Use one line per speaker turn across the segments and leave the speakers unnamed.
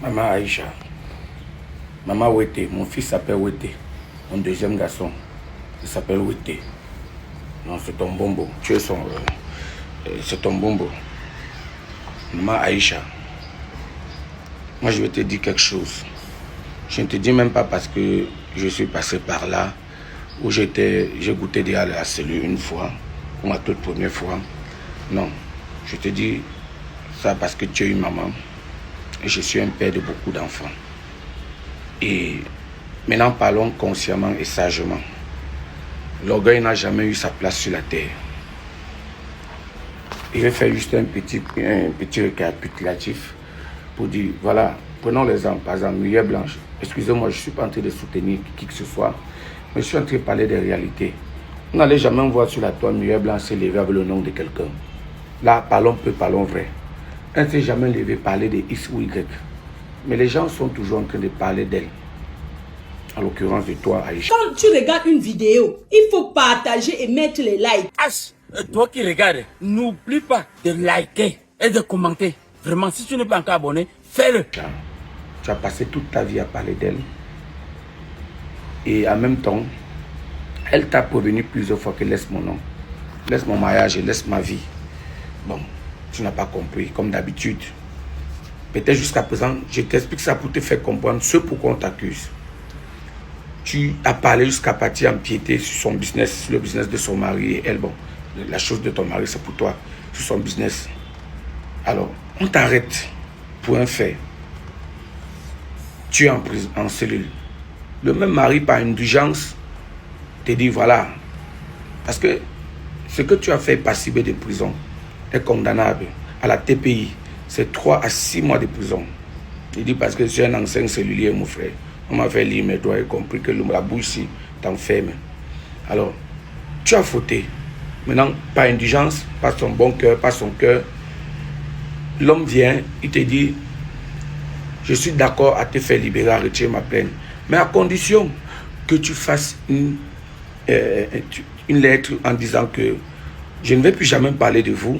Maman Aïcha, maman Wete, mon fils s'appelle Wete, mon deuxième garçon, il s'appelle Wete. Non, c'est ton bombo, tu es son... c'est ton bombo. Maman Aïcha, moi je vais te dire quelque chose. Je ne te dis même pas parce que je suis passé par là, où j'ai goûté déjà la cellule une fois, pour ma toute première fois. Non, je te dis ça parce que tu es une maman et je suis un père de beaucoup d'enfants. Et maintenant parlons consciemment et sagement. L'orgueil n'a jamais eu sa place sur la terre. Je vais faire juste un petit récapitulatif pour dire, voilà, prenons l'exemple, par exemple, Lumière Blanche. Excusez-moi, je ne suis pas en train de soutenir qui que ce soit, mais je suis en train de parler des réalités. Vous n'allez jamais voir sur la toile Lumière Blanche s'élever avec le nom de quelqu'un. Là, parlons peu, parlons vrai. Elle ne s'est jamais levée parler de X ou Y. Mais les gens sont toujours en train de parler d'elle. En l'occurrence de toi, Aïcha.
Quand tu regardes une vidéo, il faut partager et mettre les likes.
Toi qui regardes, n'oublie pas de liker et de commenter. Vraiment, si tu n'es pas encore abonné, fais-le.
Tu as passé toute ta vie à parler d'elle. Et en même temps, elle t'a prévenu plusieurs fois que laisse mon nom, laisse mon mariage et laisse ma vie. Bon, tu n'as pas compris, comme d'habitude. Peut-être jusqu'à présent, je t'explique ça pour te faire comprendre ce pourquoi on t'accuse. Tu as parlé jusqu'à partir empiéter sur son business, sur le business de son mari et elle. Bon, la chose de ton mari, c'est pour toi, sur son business. Alors, on t'arrête pour un fait. Tu es en prison, en cellule. Le même mari, par indulgence, te dit voilà. Parce que ce que tu as fait passible de prison est condamnable. À la TPI, c'est 3 à 6 mois de prison. Il dit parce que je suis un ancien cellulier, mon frère. On m'a fait lire mes doigts et compris que la bouche ici t'enferme. Alors, tu as fauté. Maintenant, par indulgence, par son bon cœur, par son cœur, l'homme vient, il te dit, je suis d'accord à te faire libérer, à retirer ma plainte. Mais à condition que tu fasses une lettre en disant que je ne vais plus jamais parler de vous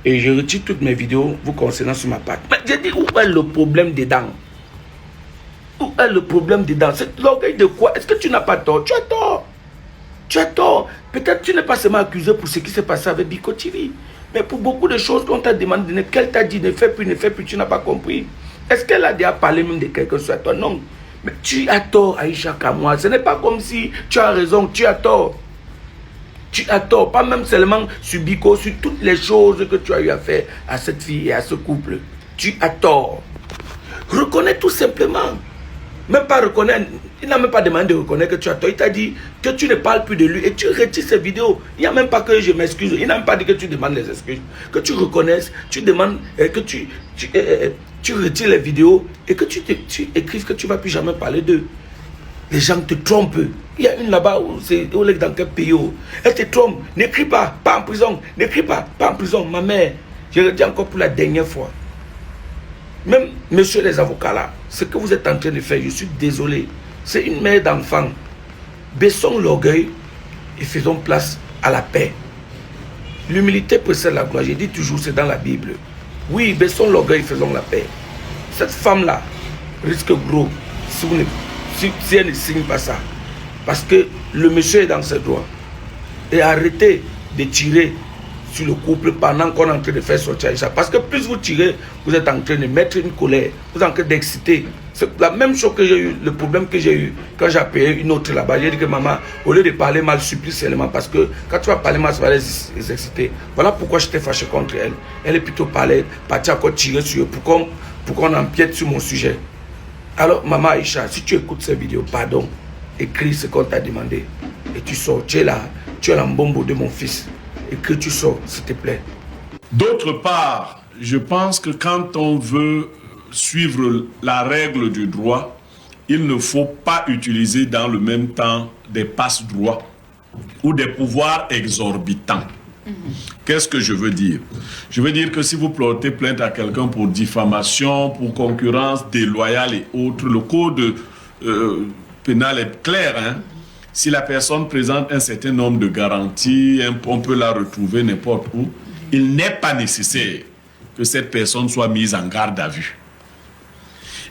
et je retire toutes mes vidéos vous concernant sur ma part. Mais j'ai dit, où est le problème dedans? Où est le problème dedans? C'est l'orgueil de quoi? Est-ce que tu n'as pas tort? Tu as tort. Tu as tort. Peut-être tu n'es pas seulement accusé pour ce qui s'est passé avec Biko TV. Mais pour beaucoup de choses qu'on t'a demandé, qu'elle t'a dit ne fais plus, tu n'as pas compris. Est-ce qu'elle a déjà parlé même de quelque chose à toi? Non. Mais tu as tort, Aïcha Kamoua. Ce n'est pas comme si tu as raison, tu as tort. Tu as tort. Pas même seulement sur Biko, sur toutes les choses que tu as eu à faire à cette fille et à ce couple. Tu as tort. Reconnais tout simplement. Même pas reconnaître, il n'a même pas demandé de reconnaître que tu as tort. Il t'a dit que tu ne parles plus de lui et tu retires ses vidéos. Il n'y a même pas que je m'excuse. Il n'a même pas dit que tu demandes les excuses. Que tu reconnaisses, tu demandes que tu retires les vidéos et que tu écrives que tu ne vas plus jamais parler d'eux. Les gens te trompent. Il y a une là-bas où c'est dans quel pays. Elle te trompe. N'écris pas en prison. N'écris pas en prison. Ma mère, je le dis encore pour la dernière fois. Même, messieurs les avocats là, ce que vous êtes en train de faire, je suis désolé. C'est une mère d'enfant. Baissons l'orgueil et faisons place à la paix. L'humilité précède la gloire. Je dis toujours, c'est dans la Bible. Oui, baissons l'orgueil et faisons la paix. Cette femme-là risque gros si elle ne signe pas ça. Parce que le monsieur est dans ses droits. Et arrêtez de tirer sur le couple pendant qu'on est en train de faire sortir ça. Parce que plus vous tirez, vous êtes en train de mettre une colère, vous êtes en train d'exciter. C'est la même chose que j'ai eu, le problème que j'ai eu quand j'ai appelé une autre là-bas. J'ai dit que maman, au lieu de parler mal, supplie seulement parce que quand tu vas parler mal, ça va les exciter. Voilà pourquoi j'étais fâché contre elle. Elle est plutôt partie encore tirer sur eux pour qu'on empiète sur mon sujet. Alors, maman Aïcha, si tu écoutes cette vidéo, pardon, écris ce qu'on t'a demandé et tu sors. Tu es là, tu es l'embombo de mon fils. Et que tu sors, s'il te plaît.
D'autre part, je pense que quand on veut suivre la règle du droit, il ne faut pas utiliser dans le même temps des passe-droits ou des pouvoirs exorbitants. Qu'est-ce que je veux dire? Je veux dire que si vous portez plainte à quelqu'un pour diffamation, pour concurrence déloyale et autres, le code pénal est clair, hein? Si la personne présente un certain nombre de garanties, on peut la retrouver n'importe où, il n'est pas nécessaire que cette personne soit mise en garde à vue.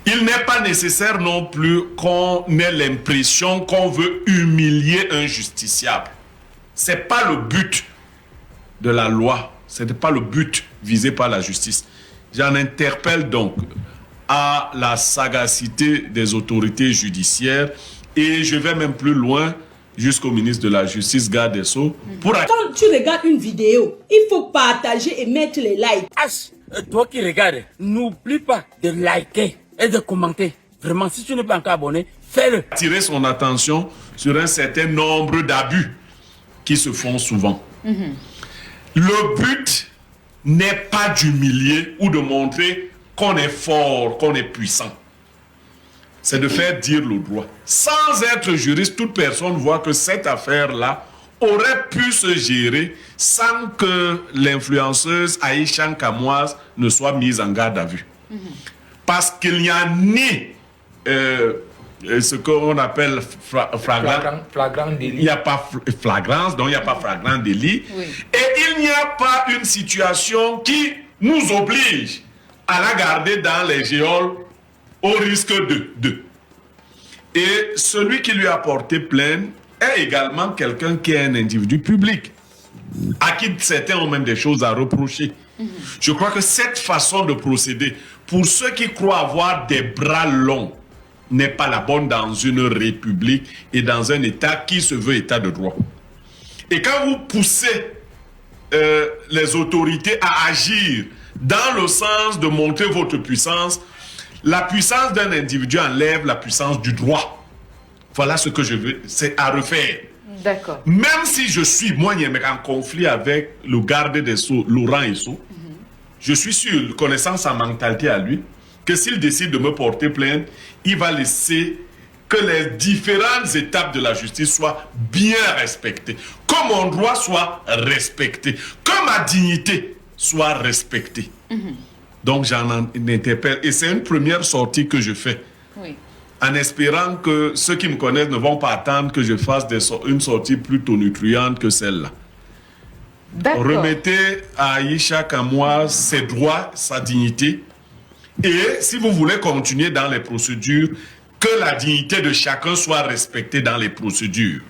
Il n'est pas nécessaire non plus qu'on ait l'impression qu'on veut humilier un justiciable. Ce n'est pas le but de la loi, ce n'est pas le but visé par la justice. J'en interpelle donc à la sagacité des autorités judiciaires et je vais même plus loin jusqu'au ministre de la Justice, garde des Sceaux, pour...
Quand tu regardes une vidéo, il faut partager et mettre les likes.
H, toi qui regardes, n'oublie pas de liker et de commenter. Vraiment, si tu n'es pas encore abonné, fais-le.
Attirer son attention sur un certain nombre d'abus qui se font souvent. Le but n'est pas d'humilier ou de montrer qu'on est fort, qu'on est puissant. C'est de faire dire le droit. Sans être juriste, toute personne voit que cette affaire-là aurait pu se gérer sans que l'influenceuse Aïcha Kamoise ne soit mise en garde à vue. Parce qu'il n'y a ni ce qu'on appelle
flagrant délit.
Il n'y a pas flagrance, donc il n'y a pas flagrant délit.
Oui.
Et il n'y a pas une situation qui nous oblige à la garder dans les geôles au risque de. Et celui qui lui a porté plainte est également quelqu'un qui est un individu public, à qui certains ont même des choses à reprocher. Je crois que cette façon de procéder, pour ceux qui croient avoir des bras longs, n'est pas la bonne dans une république et dans un État qui se veut État de droit. Et quand vous poussez les autorités à agir dans le sens de montrer votre puissance, la puissance d'un individu enlève la puissance du droit. Voilà ce que je veux, c'est à refaire.
D'accord.
Même si je suis, moi, en conflit avec le garde des Sceaux, Laurent Esso, je suis sûr, connaissant sa mentalité à lui, que s'il décide de me porter plainte, il va laisser que les différentes étapes de la justice soient bien respectées, que mon droit soit respecté, que ma dignité soit respectée. Donc j'en interpelle. Et c'est une première sortie que je fais.
Oui.
En espérant que ceux qui me connaissent ne vont pas attendre que je fasse une sortie plus tonitruante que celle-là.
D'accord.
Remettez à Aïcha Kamoise ses droits, sa dignité. Et si vous voulez continuer dans les procédures, que la dignité de chacun soit respectée dans les procédures.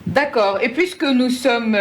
D'accord. Et puisque nous sommes...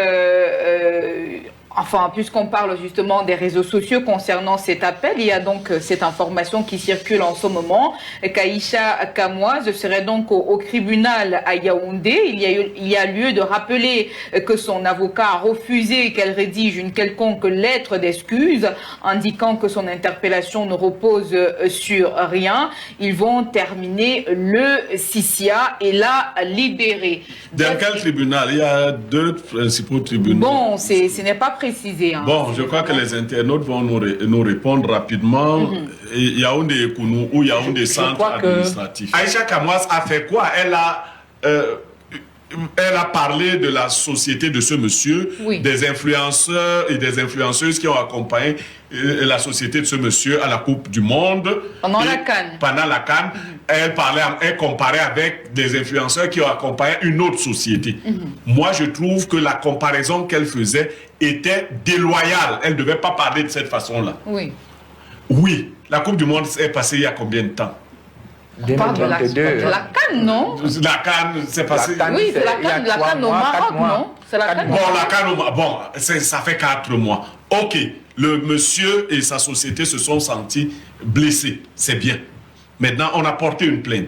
Enfin, puisqu'on parle justement des réseaux sociaux concernant cet appel, il y a donc cette information qui circule en ce moment, qu'Aïcha Kamoise serait donc au tribunal à Yaoundé. Il y a lieu de rappeler que son avocat a refusé qu'elle rédige une quelconque lettre d'excuse, indiquant que son interpellation ne repose sur rien. Ils vont terminer le CICIA et la libérer.
Dans quel tribunal? Il y a deux principaux tribunaux.
Bon, ce n'est pas précisé. Hein.
Bon, je crois que les internautes vont nous répondre rapidement. Yaoundé et Kounou ou Yaoundé centre administratif. Aïcha Kamoise a fait quoi? Elle a parlé de la société de ce monsieur,
Oui.
des influenceurs et des influenceuses qui ont accompagné la société de ce monsieur à la Coupe du Monde.
Pendant
Et
la CAN.
Pendant la CAN, elle comparait avec des influenceurs qui ont accompagné une autre société. Moi, je trouve que la comparaison qu'elle faisait était déloyale. Elle ne devait pas parler de cette façon-là.
Oui.
Oui, la Coupe du Monde est passée il y a combien de temps?
On parle de la CAN, non?
La CAN, c'est passé...
Oui, c'est la CAN au Maroc, non? C'est la CAN.
Bon, la CAN au Maroc, bon, ça fait 4 mois. Ok, le monsieur et sa société se sont sentis blessés, c'est bien. Maintenant, on a porté une plainte.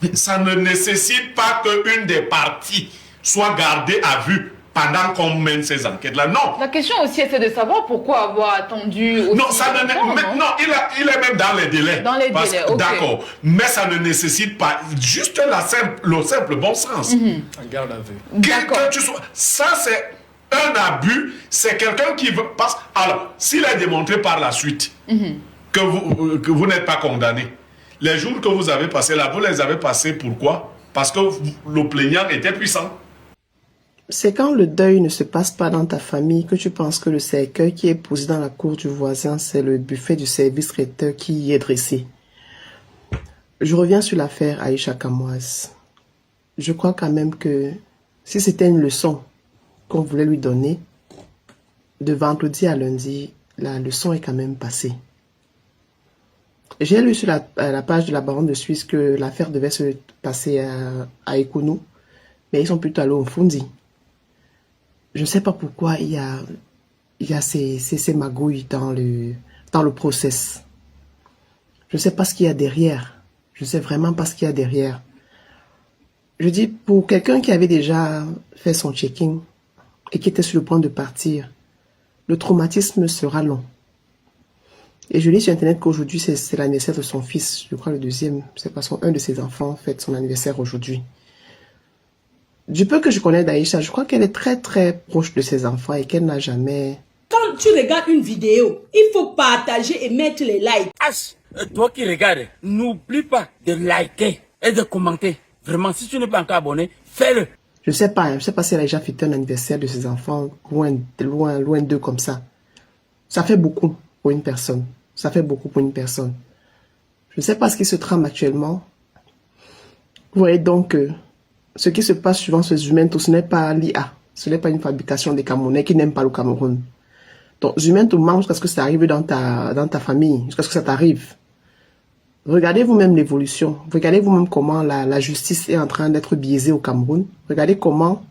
Mais ça ne nécessite pas qu'une des parties soit gardée à vue pendant qu'on mène ces enquêtes-là. Non.
La question aussi, c'est de savoir pourquoi avoir attendu aussi
Non, ça ne,
longtemps,
mais, non, il est même dans les délais.
Dans les délais, ok.
D'accord. Mais ça ne nécessite pas juste le simple bon sens.
Garde à vue.
D'accord.
Ça, c'est un abus. C'est quelqu'un qui veut... Alors, s'il est démontré par la suite que vous n'êtes pas condamné, les jours que vous avez passés là, vous les avez passés pourquoi? Parce que le plaignant était puissant.
C'est quand le deuil ne se passe pas dans ta famille que tu penses que le cercueil qui est posé dans la cour du voisin, c'est le buffet du service traiteur qui y est dressé. Je reviens sur l'affaire Aïcha Kamoise. Je crois quand même que si c'était une leçon qu'on voulait lui donner, de vendredi à lundi, la leçon est quand même passée. J'ai lu sur la page de la baronne de Suisse que l'affaire devait se passer à Ekounou, mais ils sont plutôt allés au Fundi. Je ne sais pas pourquoi il y a ces magouilles dans le process. Je ne sais pas ce qu'il y a derrière. Je ne sais vraiment pas ce qu'il y a derrière. Je dis, pour quelqu'un qui avait déjà fait son check-in et qui était sur le point de partir, le traumatisme sera long. Et je lis sur Internet qu'aujourd'hui, c'est l'anniversaire de son fils. Je crois le deuxième, c'est pas un de ses enfants fête son anniversaire aujourd'hui. Du peu que je connais d'Aïcha, je crois qu'elle est très très proche de ses enfants et qu'elle n'a jamais...
Quand tu regardes une vidéo, il faut partager et mettre les likes.
H, toi qui regardes, n'oublie pas de liker et de commenter. Vraiment, si tu n'es pas encore abonné, fais-le.
Je sais pas si elle a déjà fêté un anniversaire de ses enfants loin d'eux comme ça. Ça fait beaucoup pour une personne. Ça fait beaucoup pour une personne. Je ne sais pas ce qui se trame actuellement. Vous voyez donc ce qui se passe suivant ces humains, ce n'est pas l'IA. Ce n'est pas une fabrication des Camerounais qui n'aiment pas le Cameroun. Donc, humain tout manque jusqu'à ce que ça arrive dans ta famille, jusqu'à ce que ça t'arrive. Regardez vous-même l'évolution. Regardez vous-même comment la justice est en train d'être biaisée au Cameroun. Regardez comment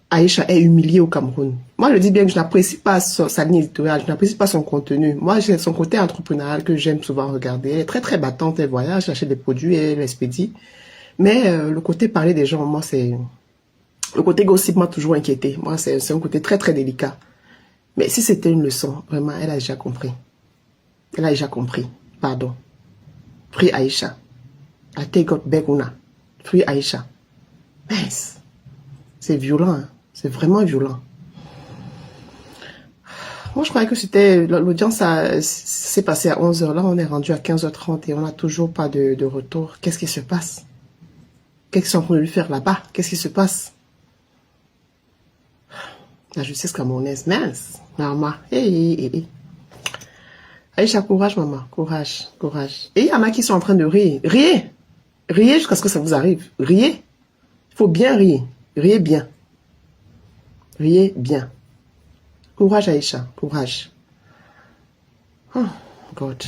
Aïcha est humiliée au Cameroun. Moi, je dis bien que je n'apprécie pas sa ligne éditoriale, je n'apprécie pas son contenu. Moi, j'ai son côté entrepreneurial que j'aime souvent regarder. Elle est très très battante, elle voyage, elle achète des produits, elle expédie. Mais le côté parler des gens, moi, c'est... Le côté gossip m'a toujours inquiété. Moi, c'est un côté très très délicat. Mais si c'était une leçon, vraiment, elle a déjà compris. Elle a déjà compris. Pardon. Free Aïcha. I take out Beguna. Free Aïcha. Mince. C'est violent. Hein? C'est vraiment violent. Moi, je croyais que c'était... L'audience s'est passée à 11h. Là, on est rendu à 15h30 et on n'a toujours pas de retour. Qu'est-ce qui se passe? Qu'est-ce qu'ils sont en train de lui faire là-bas? Qu'est-ce qui se passe? La justice camerounaise, mince. Maman, hey. Aïcha, courage, maman. Courage. Et il y en a qui sont en train de rire. Riez jusqu'à ce que ça vous arrive. Riez. Il faut bien rire. Riez bien. Courage, Aïcha. Courage. Oh, God.